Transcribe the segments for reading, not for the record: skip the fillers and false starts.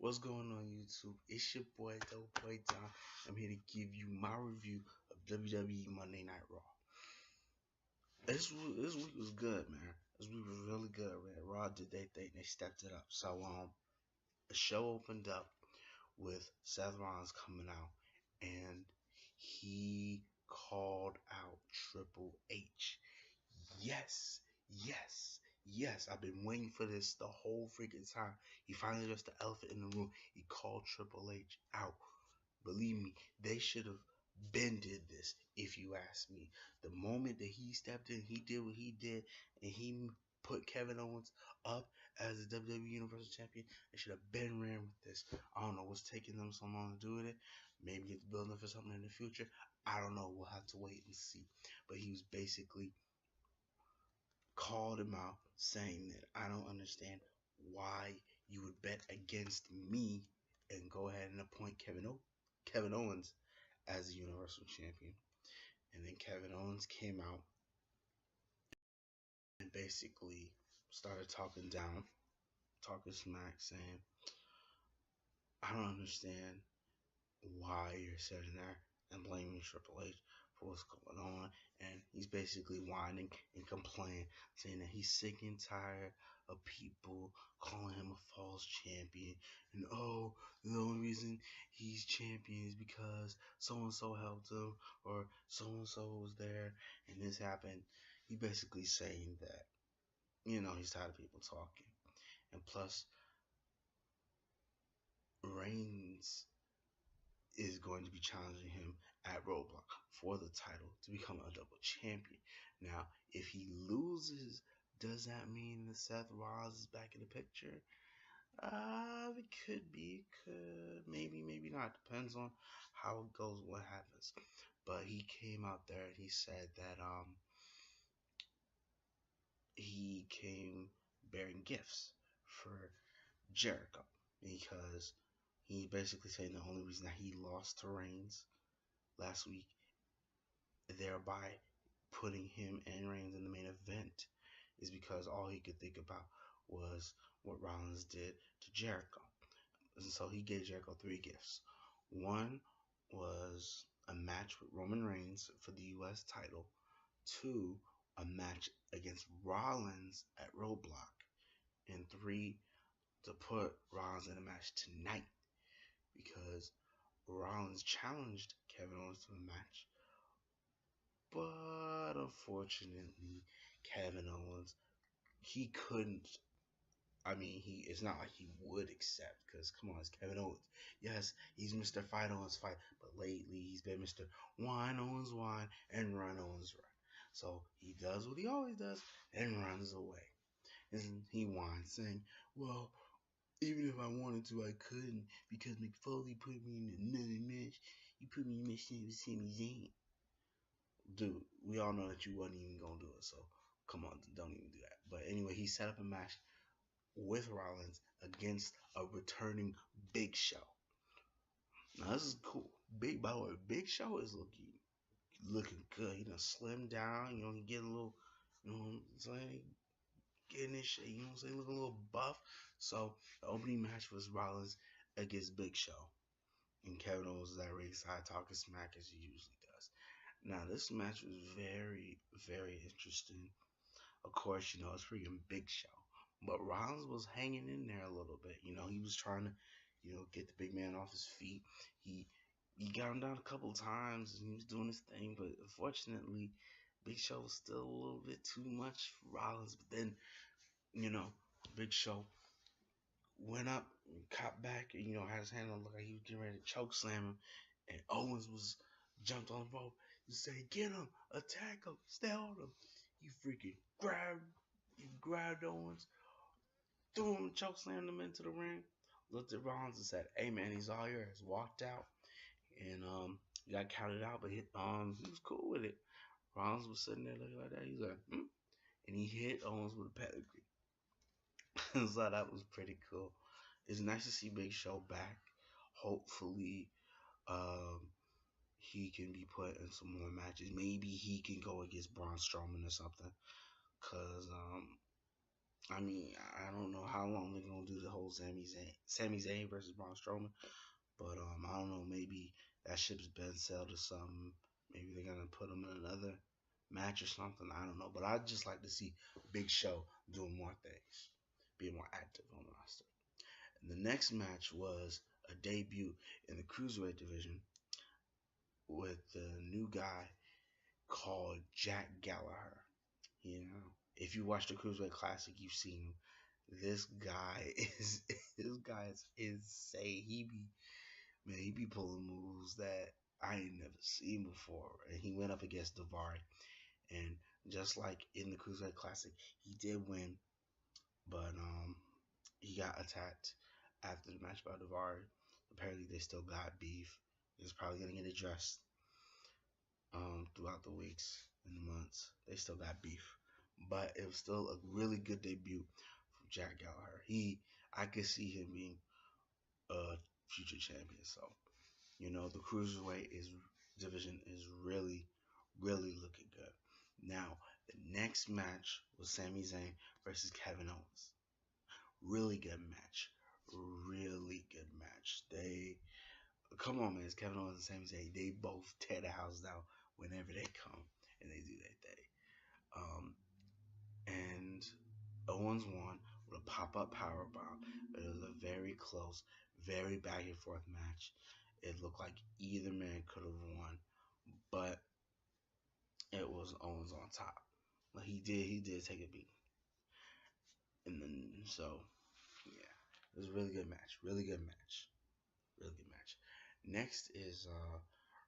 What's going on YouTube? It's your boy Doughboy Don. I'm here to give you my review of WWE Monday Night Raw. This week was good, man. This week was really good, man. Raw did their thing, they stepped it up. So the show opened up with Seth Rollins coming out and he called out Triple H. Yes, yes, yes. I've been waiting for this the whole freaking time. He finally addressed the elephant in the room. He called Triple H out. Believe me, they should have bended this, if you ask me. The moment that he stepped in, he did what he did, and he put Kevin Owens up as the WWE Universal Champion. They should have been ran with this. I don't know what's taking them so long to do it. Maybe it's building for something in the future. I don't know. We'll have to wait and see. But he was basically called him out, saying that I don't understand why you would bet against me and go ahead and appoint Kevin Owens as the Universal Champion. And then Kevin Owens came out and basically started talking down, talking smack, saying, I don't understand why you're sitting there and blaming Triple H for what's going on. And he's basically whining and complaining, saying that he's sick and tired of people calling him a false champion. And oh, the only reason he's champion is because so and so helped him, or so and so was there, and this happened. He basically saying that, he's tired of people talking. And plus, Reigns is going to be challenging him at Roadblock for the title to become a double champion. Now, if he loses, does that mean that Seth Rollins is back in the picture? It could be, maybe not. Depends on how it goes, what happens. But he came out there and he said that he came bearing gifts for Jericho, because he basically saying the only reason that he lost to Reigns last week, thereby putting him and Reigns in the main event, is because all he could think about was what Rollins did to Jericho. And so he gave Jericho 3 gifts. One was a match with Roman Reigns for the US title. 2, a match against Rollins at Roadblock. And 3, to put Rollins in a match tonight, because Rollins challenged Kevin Owens to a match, but unfortunately Kevin Owens, he couldn't. It's not like he would accept, because come on, it's Kevin Owens. Yes, he's Mr. Fight Owens Fight, but lately he's been Mr. Wine Owens Wine and Run Owens Run. So he does what he always does and runs away. And he whines, saying, well, even if I wanted to, I couldn't, because McFoley put me in another match. He put me in a match with Sami Zayn. Dude, we all know that you wasn't even going to do it, so come on, don't even do that. But anyway, he set up a match with Rollins against a returning Big Show. Now, this is cool. By the way, Big Show is looking good. He done slimmed down, he getting a little, you know what I'm saying? Getting this shit, you know what I'm saying? Looking a little buff. So the opening match was Rollins against Big Show, and Kevin Owens was at ringside talking smack as he usually does. Now this match was very, very interesting. Of course, it's freaking Big Show, but Rollins was hanging in there a little bit. He was trying to, get the big man off his feet. He got him down a couple times and he was doing his thing, but unfortunately, Big Show was still a little bit too much for Rollins. But then, Big Show went up and caught back and, had his hand on, look like he was getting ready to choke slam him. And Owens was jumped on the rope. He said, get him, attack him, stay on him. He freaking grabbed Owens, threw him, choke slammed him into the ring, looked at Rollins and said, hey man, he's all yours. Walked out and he got counted out, but he was cool with it. Rollins was sitting there looking like that. He's like, and he hit Owens with a pedigree. So that was pretty cool. It's nice to see Big Show back. Hopefully, he can be put in some more matches. Maybe he can go against Braun Strowman or something. Cause I mean, I don't know how long they're gonna do the whole Sami Zayn versus Braun Strowman, but I don't know. Maybe that ship's been sailed or something. Maybe they're gonna put him in another match or something. I don't know. But I'd just like to see Big Show doing more things, being more active on the roster. And the next match was a debut in the cruiserweight division with the new guy called Jack Gallagher. You know, if you watch the Cruiserweight Classic, you've seen him. This guy is this guy is insane. He be pulling moves that I ain't never seen before. And he went up against Davari, and just like in the Cruiserweight Classic, he did win, but he got attacked after the match by Davari. Apparently, they still got beef. It's probably gonna get addressed throughout the weeks and the months. They still got beef, but it was still a really good debut from Jack Gallagher. I could see him being a future champion. So the cruiserweight is division is really, really looking good. Now the next match was Sami Zayn versus Kevin Owens. Really good match. Really good match. They come on, man. It's Kevin Owens and Sami Zayn. They both tear the house down whenever they come and they do their thing. And Owens won with a pop up power bomb. It was a very close, very back and forth match. It looked like either man could have won, but it was Owens on top. Like he did take a beat, and then yeah, it was a really good match, really good match, really good match. Next is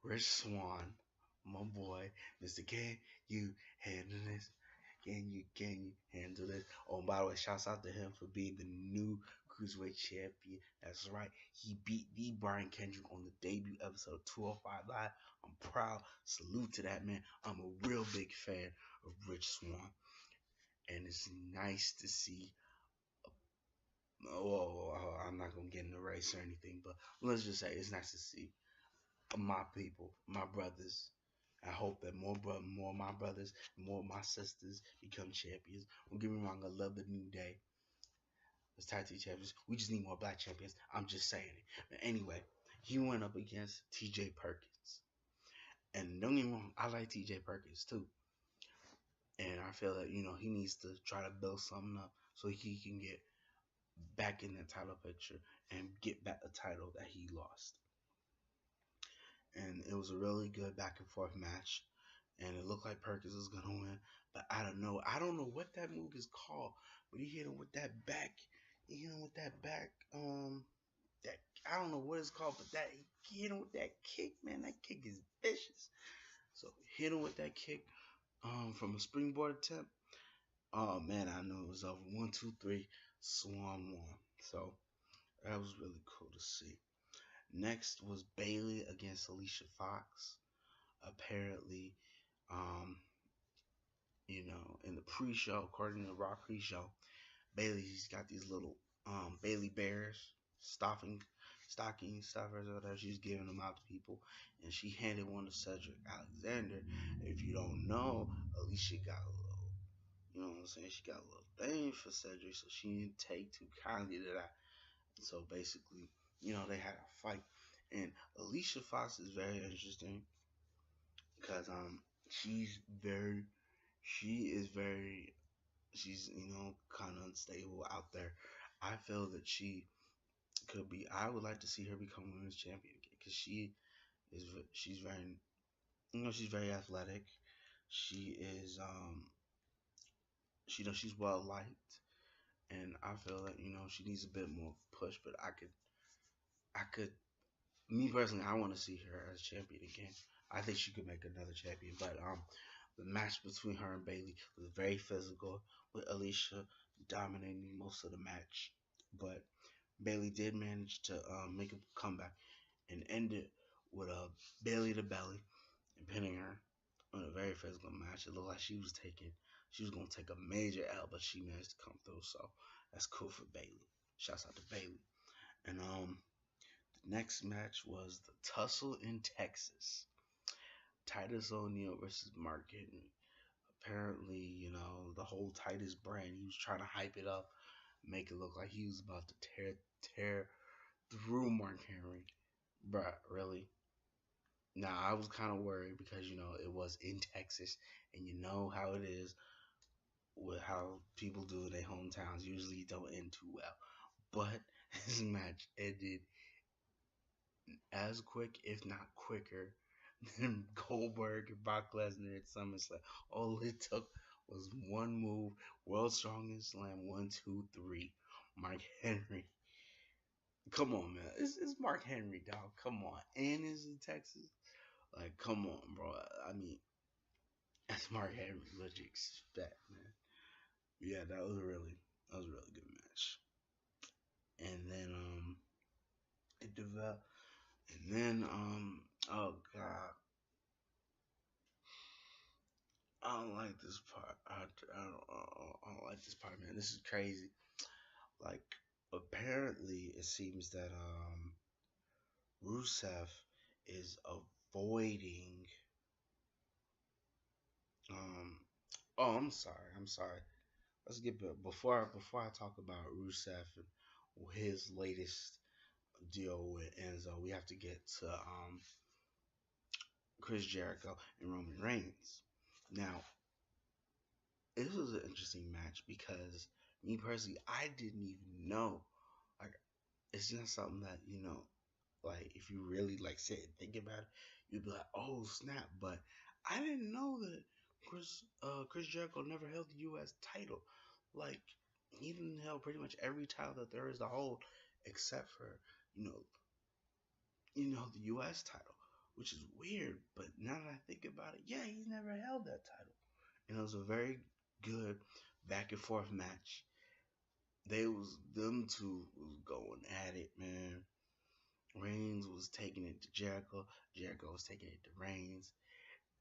Rich Swan, my boy, Mister Can you handle this? Can you handle this? Oh, by the way, shouts out to him for being the new cruiserweight champion. That's right. He beat the Brian Kendrick on the debut episode of 205 Live. I'm proud. Salute to that man. I'm a real big fan of Rich Swan. And it's nice to see. I'm not gonna get in the race or anything, but let's just say it's nice to see my people, my brothers. I hope that more of my brothers, more of my sisters become champions. Don't get me wrong, I love the New Day as tag team champions. We just need more black champions. I'm just saying it. But anyway, he went up against T.J. Perkins, and don't get me wrong, I like T.J. Perkins too. And I feel that he needs to try to build something up so he can get back in the title picture and get back the title that he lost. And it was a really good back and forth match, and it looked like Perkins was gonna win, but I don't know. I don't know what that move is called, but he hit him with that back. He hit him with that back. That I don't know what it's called, but that he hit him with that kick, man. That kick is vicious. So hit him with that kick, from a springboard attempt. Oh man, I knew it was over. 1, 2, 3, Swan won. So that was really cool to see. Next was Bailey against Alicia Fox. Apparently, um, in the pre-show, according to the Raw pre-show, Bailey's got these little Bailey Bears stocking stuffers or whatever. She's giving them out to people, and she handed one to Cedric Alexander. If you don't know, Alicia got a little, you know what I'm saying? She got a little thing for Cedric, so she didn't take too kindly to that. So basically, they had a fight, and Alicia Fox is very interesting because she's very she is very she's kind of unstable out there. I feel that she could be. I would like to see her become women's champion again because she's very she's very athletic. She is she's well liked, and I feel that she needs a bit more push. But I could me personally, I want to see her as champion again. I think she could make another champion, but the match between her and Bailey was very physical, with Alicia dominating most of the match. But Bailey did manage to make a comeback and end it with a belly to belly and pinning her in a very physical match. It looked like she was gonna take a major L, but she managed to come through. So that's cool for Bailey. Shouts out to Bailey. And the next match was the tussle in Texas. Titus O'Neil versus Mark Henry. Apparently, the whole Titus brand, he was trying to hype it up, make it look like he was about to tear through Mark Henry. Bruh, really? Now I was kind of worried because it was in Texas, and you know how it is with how people do in their hometowns. Usually don't end too well, but this match ended as quick, if not quicker, than Goldberg and Brock Lesnar at SummerSlam. All it took was one move, World Strongest Slam, 1, 2, 3. Mark Henry. Come on, man. It's Mark Henry, dog. Come on. And it's in Texas. Like, come on, bro. I mean, that's Mark Henry. What you expect, man? Yeah, that was a really good match. And then it developed. And then oh god, I don't like this part. I don't like this part, man. This is crazy. Like, apparently, it seems that Rusev is avoiding. Um, oh, I'm sorry. I'm sorry. Let's get before I talk about Rusev and his latest deal with Enzo. We have to get to Chris Jericho and Roman Reigns. Now, this was an interesting match because me personally, I didn't even know. Like, it's not something that like if you really like sit and think about it, you'd be like, "Oh snap!" But I didn't know that Chris Jericho never held the U.S. title. Like, he didn't held pretty much every title that there is to hold, except for you know the U.S. title, which is weird. But now that I think about it, yeah, he's never held that title, and it was a very good back and forth match. Them two was going at it, man. Reigns was taking it to Jericho. Jericho was taking it to Reigns,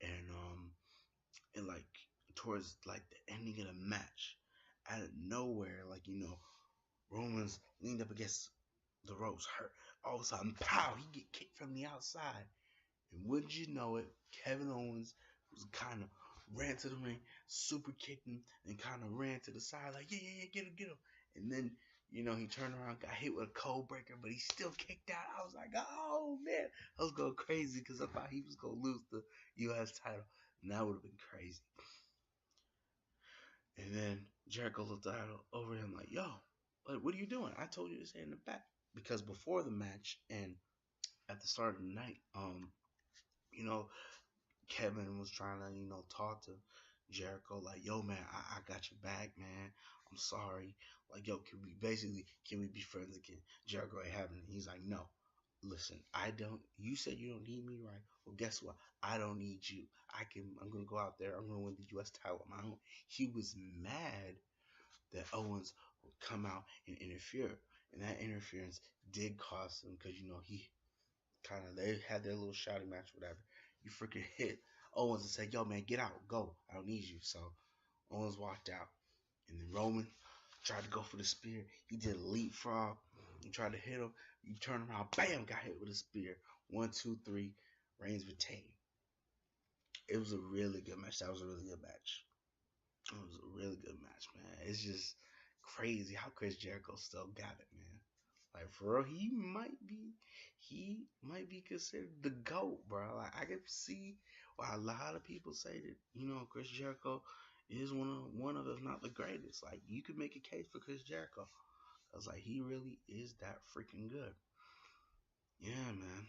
and like towards like the ending of the match, out of nowhere, like Roman's leaned up against the ropes, hurt. All of a sudden, pow! He get kicked from the outside, and wouldn't you know it, Kevin Owens was kind of ran to the ring, super kicked him, and kind of ran to the side like, yeah, yeah, yeah, get him. And then, he turned around, got hit with a cold breaker, but he still kicked out. I was like, oh, man. I was going crazy because I thought he was going to lose the U.S. title. And that would have been crazy. And then Jericho looked over him like, yo, like, what are you doing? I told you to stay in the back. Because before the match and at the start of the night, you know, Kevin was trying to, talk to Jericho, like, yo, man, I got your back, man. I'm sorry. Like, yo, can we be friends again? Jericho ain't having it. He's like, no. Listen, you said you don't need me, right? Well, guess what? I don't need you. I'm going to go out there. I'm going to win the U.S. title on my own. He was mad that Owens would come out and interfere. And that interference did cost him because, he they had their little shouting match, whatever. You freaking hit Owens and said, "Yo, man, get out, go. I don't need you." So Owens walked out, and then Roman tried to go for the spear. He did a leapfrog. He tried to hit him. You turn around, bam, got hit with a spear. 1, 2, 3, Reigns retained. It was a really good match. That was a really good match. It was a really good match, man. It's just crazy how Chris Jericho still got it, man. Like, for real, he might be considered the GOAT, bro. Like, I can see why a lot of people say that, Chris Jericho is one of if not the greatest. Like, you could make a case for Chris Jericho. Cause like he really is that freaking good. Yeah, man.